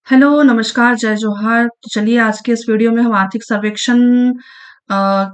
Hello, नमस्कार, जय जोहार। तो चलिए आज के इस वीडियो में हम आर्थिक सर्वेक्षण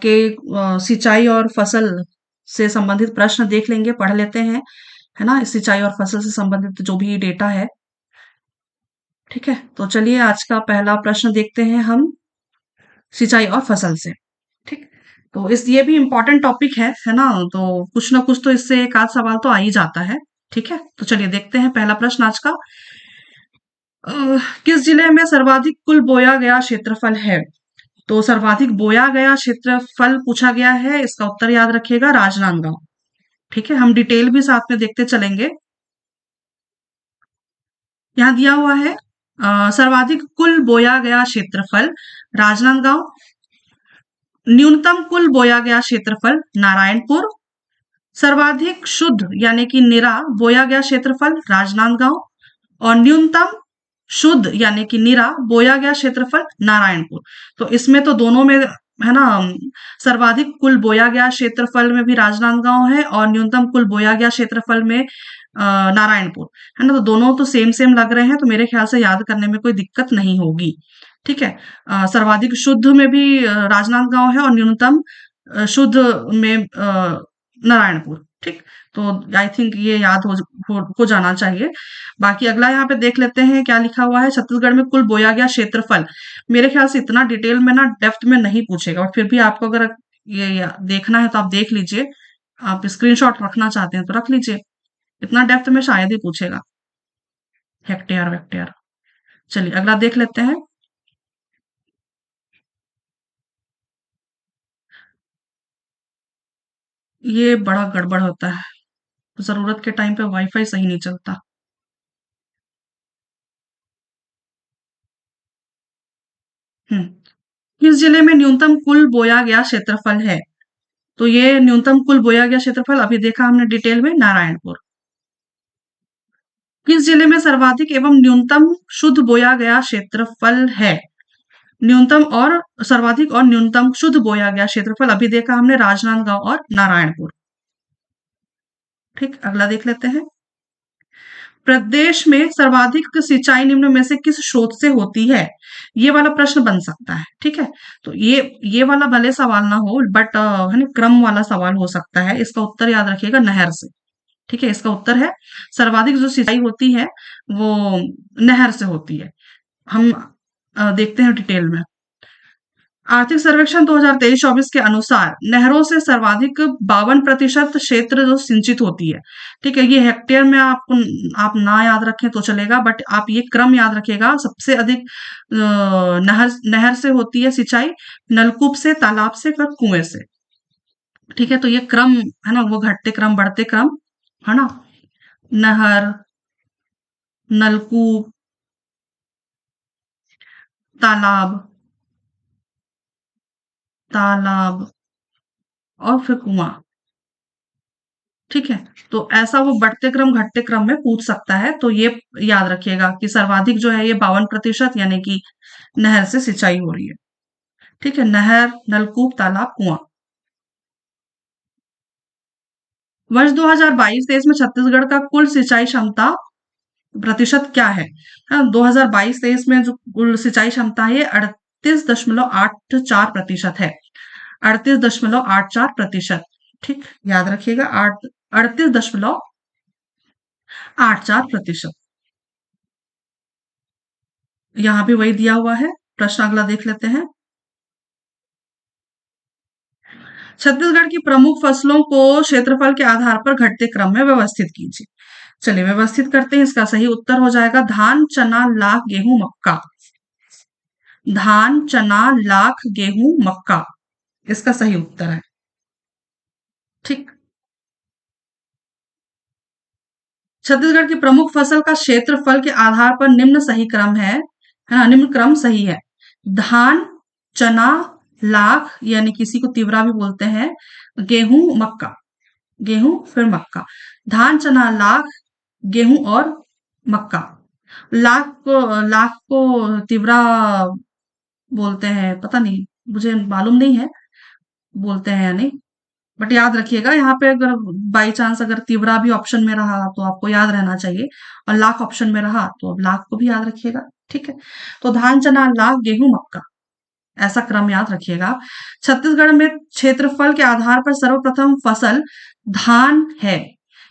के सिंचाई और फसल से संबंधित प्रश्न देख लेंगे, पढ़ लेते हैं, है ना? सिंचाई और फसल से संबंधित जो भी डेटा है, ठीक है? तो चलिए आज का पहला प्रश्न देखते हैं हम सिंचाई और फसल से, ठीक? तो इस ये भी इम्पोर्टेंट टॉपिक है ना? तो कुछ ना कुछ तो इससे एक आध सवाल तो आ ही जाता है, ठीक है? तो चलिए देखते हैं पहला प्रश्न आज का। किस जिले में सर्वाधिक कुल बोया गया क्षेत्रफल है? तो सर्वाधिक बोया गया क्षेत्रफल पूछा गया है, इसका उत्तर याद रखिएगा राजनांदगांव। ठीक है, हम डिटेल भी साथ में देखते चलेंगे। यहाँ दिया हुआ है सर्वाधिक कुल बोया गया क्षेत्रफल राजनांदगांव, न्यूनतम कुल बोया गया क्षेत्रफल नारायणपुर, सर्वाधिक शुद्ध यानी कि निरा बोया गया क्षेत्रफल राजनांदगांव और न्यूनतम शुद्ध यानी कि निरा बोया गया क्षेत्रफल नारायणपुर। तो इसमें तो दोनों में है ना, सर्वाधिक कुल बोया गया क्षेत्रफल में भी राजनांदगांव है और न्यूनतम कुल बोया गया क्षेत्रफल में नारायणपुर है ना। तो दोनों तो सेम सेम लग रहे हैं, तो मेरे ख्याल से याद करने में कोई दिक्कत नहीं होगी। ठीक है, सर्वाधिक शुद्ध में भी राजनांदगांव है और न्यूनतम शुद्ध में नारायणपुर। ठीक, तो आई थिंक ये याद हो जाना चाहिए। बाकी अगला यहाँ पे देख लेते हैं क्या लिखा हुआ है। छत्तीसगढ़ में कुल बोया गया क्षेत्रफल, मेरे ख्याल से इतना डिटेल में ना डेप्थ में नहीं पूछेगा, और फिर भी आपको अगर ये देखना है तो आप देख लीजिए। आप स्क्रीनशॉट रखना चाहते हैं तो रख लीजिए, इतना डेप्थ में शायद ही पूछेगा। हेक्टेयर वेक्टेयर। चलिए अगला देख लेते हैं। ये बड़ा गड़बड़ होता है, जरूरत के टाइम पे वाईफाई सही नहीं चलता। हम्म, किस जिले में न्यूनतम कुल बोया गया क्षेत्रफल है? तो ये न्यूनतम कुल बोया गया क्षेत्रफल अभी देखा हमने डिटेल में, नारायणपुर। किस जिले में सर्वाधिक एवं न्यूनतम शुद्ध बोया गया क्षेत्रफल है? न्यूनतम और सर्वाधिक और न्यूनतम शुद्ध बोया गया क्षेत्रफल अभी देखा हमने, राजनांदगांव और नारायणपुर। ठीक, अगला देख लेते हैं। प्रदेश में सर्वाधिक सिंचाई निम्न में से किस स्रोत से होती है? ये वाला प्रश्न बन सकता है। ठीक है, तो ये वाला भले सवाल ना हो, बट है ना, क्रम वाला सवाल हो सकता है। इसका उत्तर याद रखिएगा, नहर से। ठीक है, इसका उत्तर है सर्वाधिक जो सिंचाई होती है वो नहर से होती है। हम देखते हैं डिटेल में। आर्थिक सर्वेक्षण 2023-24 के अनुसार नहरों से सर्वाधिक 52% क्षेत्र जो सिंचित होती है। ठीक है, ये हेक्टेयर में आप ना याद रखें तो चलेगा, बट आप ये क्रम याद रखिएगा। सबसे अधिक नहर नहर से होती है सिंचाई, नलकूप से, तालाब से, फिर कुएं से। ठीक है, तो ये क्रम है ना, वो घटते क्रम बढ़ते क्रम है ना। नहर, नलकूप, तालाब, तालाब और फिर कुआं। ठीक है, तो ऐसा वो बढ़ते क्रम घटते क्रम में पूछ सकता है। तो ये याद रखिएगा कि सर्वाधिक जो है ये 52% यानी कि नहर से सिंचाई हो रही है। ठीक है, नहर, नलकूप, तालाब, कुआं। वर्ष 2022-23 में छत्तीसगढ़ का कुल सिंचाई क्षमता प्रतिशत क्या है? हाँ, 2022-23 में जो कुल सिंचाई क्षमता है ये 38.84% है। 38.84%। ठीक, याद रखिएगा, 38.84%। यहाँ भी वही दिया हुआ है। प्रश्न अगला देख लेते हैं। छत्तीसगढ़ की प्रमुख फसलों को क्षेत्रफल के आधार पर घटते क्रम में व्यवस्थित कीजिए। चलिए व्यवस्थित करते हैं। इसका सही उत्तर हो जाएगा धान, चना, लाख, गेहूं, मक्का। धान, चना, लाख, गेहूं, मक्का इसका सही उत्तर है। ठीक, छत्तीसगढ़ की प्रमुख फसल का क्षेत्रफल के आधार पर निम्न सही क्रम है ना, निम्न क्रम सही है। धान, चना, लाख यानी किसी को तिवरा भी बोलते हैं, गेहूं, मक्का। गेहूं फिर मक्का, धान, चना, लाख, गेहूं और मक्का। लाख को तिवरा बोलते हैं, पता नहीं, मुझे मालूम नहीं है बोलते हैं या नहीं। बट याद रखिएगा, यहाँ पे अगर बाई चांस अगर तिवरा भी ऑप्शन में रहा तो आपको याद रहना चाहिए, और लाख ऑप्शन में रहा तो अब लाख को भी याद रखिएगा। ठीक है। तो धान, चना, लाख, गेहूं, मक्का, ऐसा क्रम याद रखिएगा आप। छत्तीसगढ़ में क्षेत्रफल के आधार पर सर्वप्रथम फसल धान है।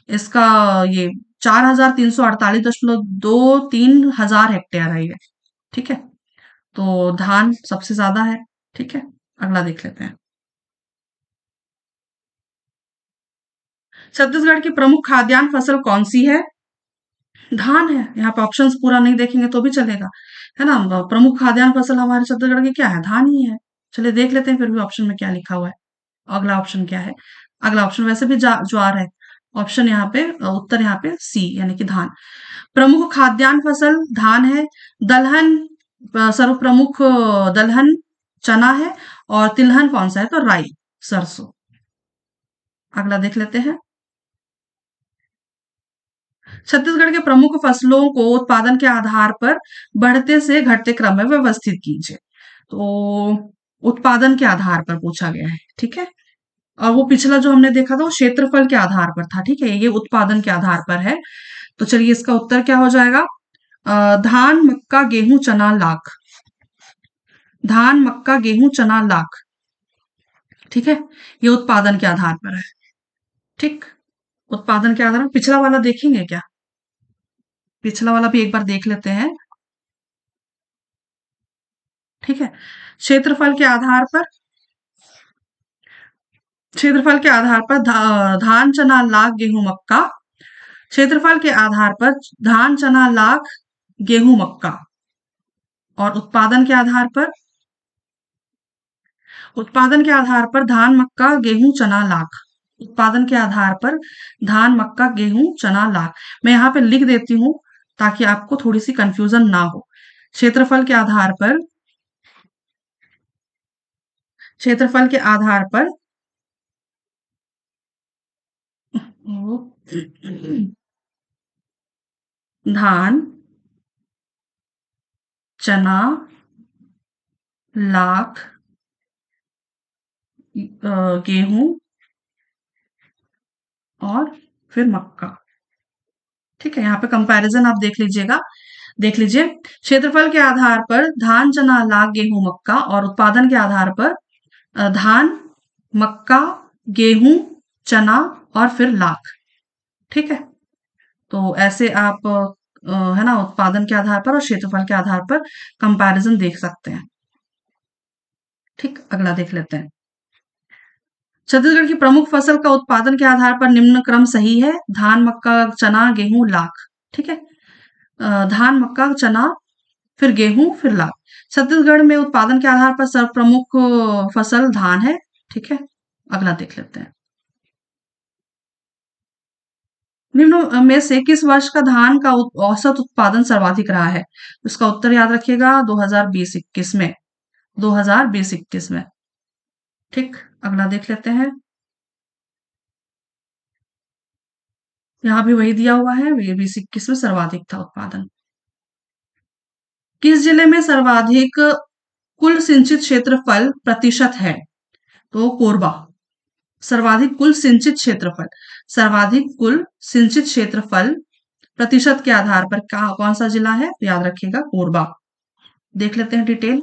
इसका ये 4,348.23 हेक्टेयर है ये। ठीक है। तो धान सबसे ज्यादा है। ठीक है। अगला देख लेते हैं। छत्तीसगढ़ की प्रमुख खाद्यान्न फसल कौन सी है? धान है। यहाँ पे ऑप्शंस पूरा नहीं देखेंगे तो भी चलेगा, है ना। प्रमुख खाद्यान्न फसल हमारे छत्तीसगढ़ की क्या है? धान ही है। चलिए देख लेते हैं फिर भी ऑप्शन में क्या लिखा हुआ है। अगला ऑप्शन क्या है? अगला ऑप्शन वैसे भी ज्वार है। ऑप्शन यहाँ पे उत्तर यहाँ पे सी यानी कि धान। प्रमुख खाद्यान्न फसल धान है। दलहन सर्व प्रमुख दलहन चना है। और तिलहन कौन सा है? तो राई, सरसों। अगला देख लेते हैं। छत्तीसगढ़ के प्रमुख फसलों को उत्पादन के आधार पर बढ़ते से घटते क्रम में व्यवस्थित कीजिए। तो उत्पादन के आधार पर पूछा गया है। ठीक है। और वो पिछला जो हमने देखा था वो क्षेत्रफल के आधार पर था। ठीक है। ये उत्पादन के आधार पर है। तो चलिए इसका उत्तर क्या हो जाएगा? धान, मक्का, गेहूं, चना, लाख। धान, मक्का, गेहूं, चना, लाख। ठीक है। ये उत्पादन के आधार पर है। ठीक। उत्पादन के आधार पर पिछला वाला देखेंगे क्या? पिछला वाला भी एक बार देख लेते हैं। ठीक है। क्षेत्रफल के आधार पर, क्षेत्रफल के आधार पर धान, चना, लाख, गेहूं, मक्का। क्षेत्रफल के आधार पर धान, चना, लाख, गेहूं, मक्का। और उत्पादन के आधार पर, उत्पादन के आधार पर धान, मक्का, गेहूं, चना, लाख। उत्पादन के आधार पर धान, मक्का, गेहूं, चना, लाख। मैं यहाँ पे लिख देती हूँ ताकि आपको थोड़ी सी कंफ्यूजन ना हो। क्षेत्रफल के आधार पर, क्षेत्रफल के आधार पर धान, चना, लाख, गेहूं और फिर मक्का। ठीक है। यहाँ पे कंपैरिजन आप देख लीजिएगा। देख लीजिए। क्षेत्रफल के आधार पर धान, चना, लाख, गेहूं, मक्का। और उत्पादन के आधार पर धान, मक्का, गेहूं, चना और फिर लाख। ठीक है। तो ऐसे आप है ना, उत्पादन के आधार पर और क्षेत्रफल के आधार पर कंपैरिजन देख सकते हैं। ठीक। अगला देख लेते हैं। छत्तीसगढ़ की प्रमुख फसल का उत्पादन के आधार पर निम्न क्रम सही है। धान, मक्का, चना, गेहूं, लाख। ठीक है। धान, मक्का, चना, फिर गेहूं, फिर लाख। छत्तीसगढ़ में उत्पादन के आधार पर सर्व प्रमुख फसल धान है। ठीक है। अगला देख लेते हैं। निम्न में से किस वर्ष का धान का औसत उत्पादन सर्वाधिक रहा है? इसका उत्तर याद रखिएगा 2020-21 में। 2020-21 में। ठीक। अगला देख लेते हैं। यहाँ भी वही दिया हुआ है। ये 20-21 में सर्वाधिक था उत्पादन। किस जिले में सर्वाधिक कुल सिंचित क्षेत्रफल प्रतिशत है? तो कोरबा। सर्वाधिक कुल सिंचित क्षेत्रफल, सर्वाधिक कुल सिंचित क्षेत्रफल प्रतिशत के आधार पर कौन सा जिला है? तो याद रखिएगा कोरबा। देख लेते हैं डिटेल।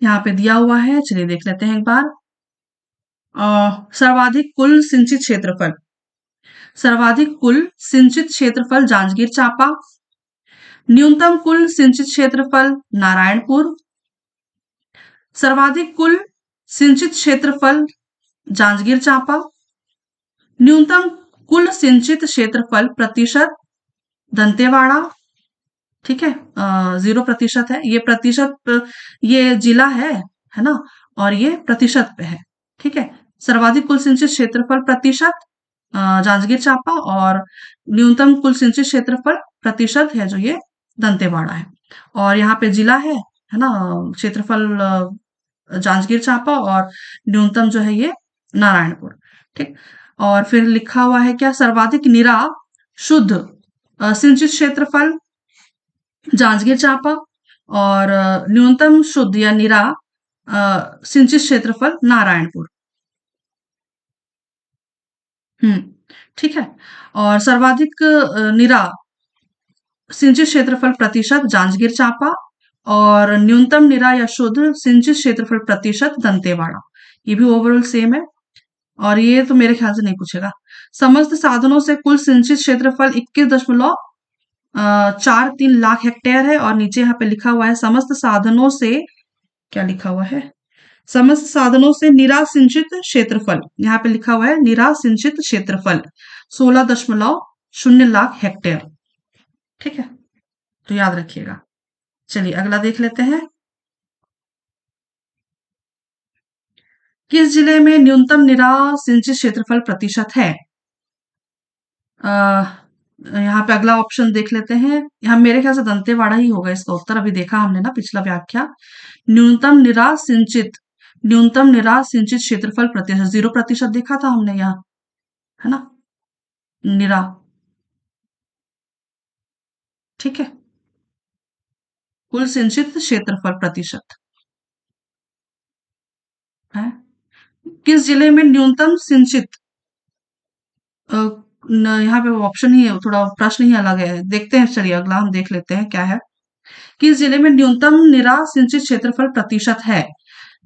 यहाँ पे दिया हुआ है। चलिए देख लेते हैं एक बार। सर्वाधिक कुल सिंचित क्षेत्रफल, सर्वाधिक कुल सिंचित क्षेत्रफल जांजगीर चांपा। न्यूनतम कुल सिंचित क्षेत्रफल नारायणपुर। सर्वाधिक कुल सिंचित क्षेत्रफल जांजगीर चांपा। न्यूनतम कुल सिंचित क्षेत्रफल प्रतिशत दंतेवाड़ा। ठीक है। 0% है ये। प्रतिशत ये जिला है ना। और ये प्रतिशत पे है। ठीक है। सर्वाधिक कुल सिंचित क्षेत्रफल प्रतिशत जांजगीर चांपा। और न्यूनतम कुल सिंचित क्षेत्रफल प्रतिशत है जो ये दंतेवाड़ा है। और यहाँ पे जिला है ना। क्षेत्रफल जांजगीर चांपा और न्यूनतम जो है ये नारायणपुर। ठीक। और फिर लिखा हुआ है क्या? सर्वाधिक निरा शुद्ध सिंचित क्षेत्रफल जांजगीर चांपा। और न्यूनतम शुद्ध या निरा सिंचित क्षेत्रफल नारायणपुर। ठीक है। और सर्वाधिक निरा सिंचित क्षेत्रफल प्रतिशत जांजगीर चांपा, और न्यूनतम निरा या शुद्ध सिंचित क्षेत्रफल प्रतिशत दंतेवाड़ा। ये भी ओवरऑल सेम है, और ये तो मेरे ख्याल से नहीं पूछेगा। समस्त साधनों से कुल सिंचित क्षेत्रफल 21.43 लाख हेक्टेयर है, और नीचे यहाँ पे लिखा हुआ है समस्त साधनों से, क्या लिखा हुआ है, समस्त साधनों से निरासिंचित क्षेत्रफल, यहाँ पे लिखा हुआ है निरासिंचित क्षेत्रफल 16.0 लाख हेक्टेयर। ठीक है, तो याद रखिएगा। चलिए अगला देख लेते हैं। किस जिले में न्यूनतम निरासिंचित क्षेत्रफल प्रतिशत है? यहाँ पे अगला ऑप्शन देख लेते हैं। यहाँ मेरे ख्याल से दंतेवाड़ा ही होगा इसका उत्तर। अभी देखा हमने ना पिछला व्याख्या। न्यूनतम निरासिंचित क्षेत्रफल प्रतिशत 0% देखा था हमने यहाँ, है ना, निरा। ठीक है, कुल सिंचित क्षेत्रफल प्रतिशत है। किस जिले में न्यूनतम सिंचित, यहाँ पे ऑप्शन ही है, थोड़ा प्रश्न ही अलग है। देखते हैं, चलिए अगला हम देख लेते हैं क्या है। किस जिले में न्यूनतम निरा सिंचित क्षेत्रफल प्रतिशत है?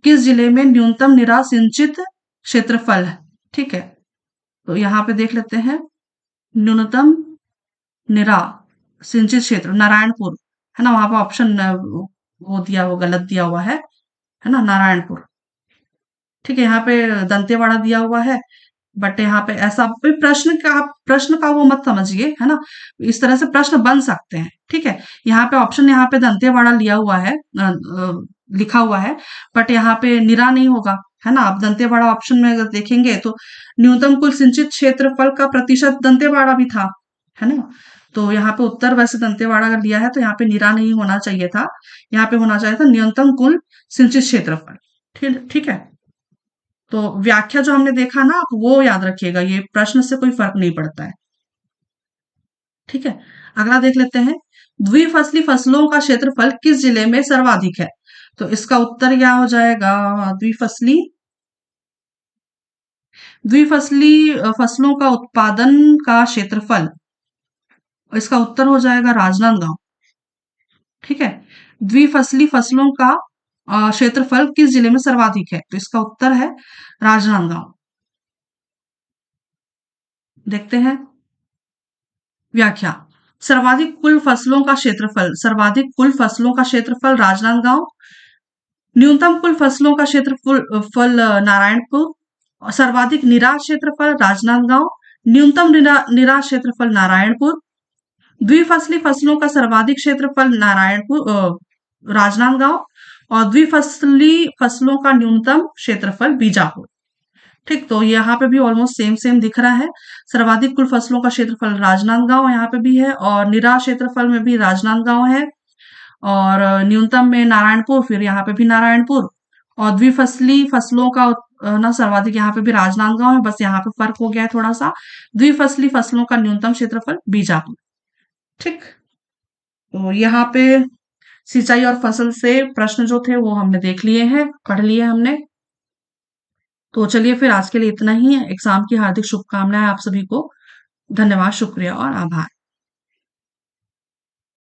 किस जिले में न्यूनतम निरा सिंचित क्षेत्रफल है? ठीक है, तो यहाँ पे देख लेते हैं। न्यूनतम निरा सिंचित क्षेत्र नारायणपुर, है ना, वहां पे ऑप्शन वो दिया, वो गलत दिया हुआ है ना, नारायणपुर। ठीक है, यहाँ पे दंतेवाड़ा दिया हुआ है, बट यहाँ पे ऐसा भी प्रश्न का वो मत समझिए, है ना। इस तरह से प्रश्न बन सकते हैं। ठीक है, यहाँ पे ऑप्शन, यहाँ पे दंतेवाड़ा लिया हुआ है, लिखा हुआ है, बट यहाँ पे निरा नहीं होगा, है ना। आप दंतेवाड़ा ऑप्शन में अगर देखेंगे तो न्यूनतम कुल सिंचित क्षेत्रफल का प्रतिशत दंतेवाड़ा भी था, है ना। तो यहाँ पे उत्तर वैसे दंतेवाड़ा अगर लिया है तो यहाँ पे निरा नहीं होना चाहिए था, यहाँ पे होना चाहिए था न्यूनतम कुल सिंचित क्षेत्रफल। ठीक ठीक है, तो व्याख्या जो हमने देखा ना, आप वो याद रखिएगा, ये प्रश्न से कोई फर्क नहीं पड़ता है। ठीक है, अगला देख लेते हैं। द्विफसली फसलों का क्षेत्रफल किस जिले में सर्वाधिक है? तो इसका उत्तर क्या हो जाएगा? द्विफसली द्विफसली फसलों का उत्पादन का क्षेत्रफल, इसका उत्तर हो जाएगा राजनांदगांव। ठीक है, द्विफसली फसलों का क्षेत्रफल किस जिले में सर्वाधिक है? तो इसका उत्तर है राजनांदगांव। देखते हैं व्याख्या। सर्वाधिक कुल फसलों का क्षेत्रफल राजनांदगांव, न्यूनतम कुल फसलों का क्षेत्रफल नारायणपुर, और सर्वाधिक निराश क्षेत्रफल राजनांदगांव, न्यूनतम निराश क्षेत्रफल नारायणपुर, द्विफसली फसलों का सर्वाधिक क्षेत्रफल राजनांदगांव, और द्विफसली फसलों का न्यूनतम क्षेत्रफल बीजापुर। ठीक, तो यहाँ पे भी ऑलमोस्ट सेम सेम दिख रहा है। सर्वाधिक कुल फसलों का क्षेत्रफल राजनांदगांव यहाँ पे भी है, और निराश क्षेत्रफल में भी राजनांदगांव है, और न्यूनतम में नारायणपुर, फिर यहाँ पे भी नारायणपुर, और द्विफसली फसलों का ना सर्वाधिक यहाँ पे भी राजनांदगांव है। बस यहाँ पे फर्क हो गया है थोड़ा सा, द्विफसली फसलों का न्यूनतम क्षेत्रफल बीजापुर। ठीक, तो यहाँ पे सिंचाई और फसल से प्रश्न जो थे वो हमने देख लिए हैं, पढ़ लिए हमने। तो चलिए फिर आज के लिए इतना ही है। एग्जाम की हार्दिक शुभकामनाएं आप सभी को। धन्यवाद, शुक्रिया और आभार।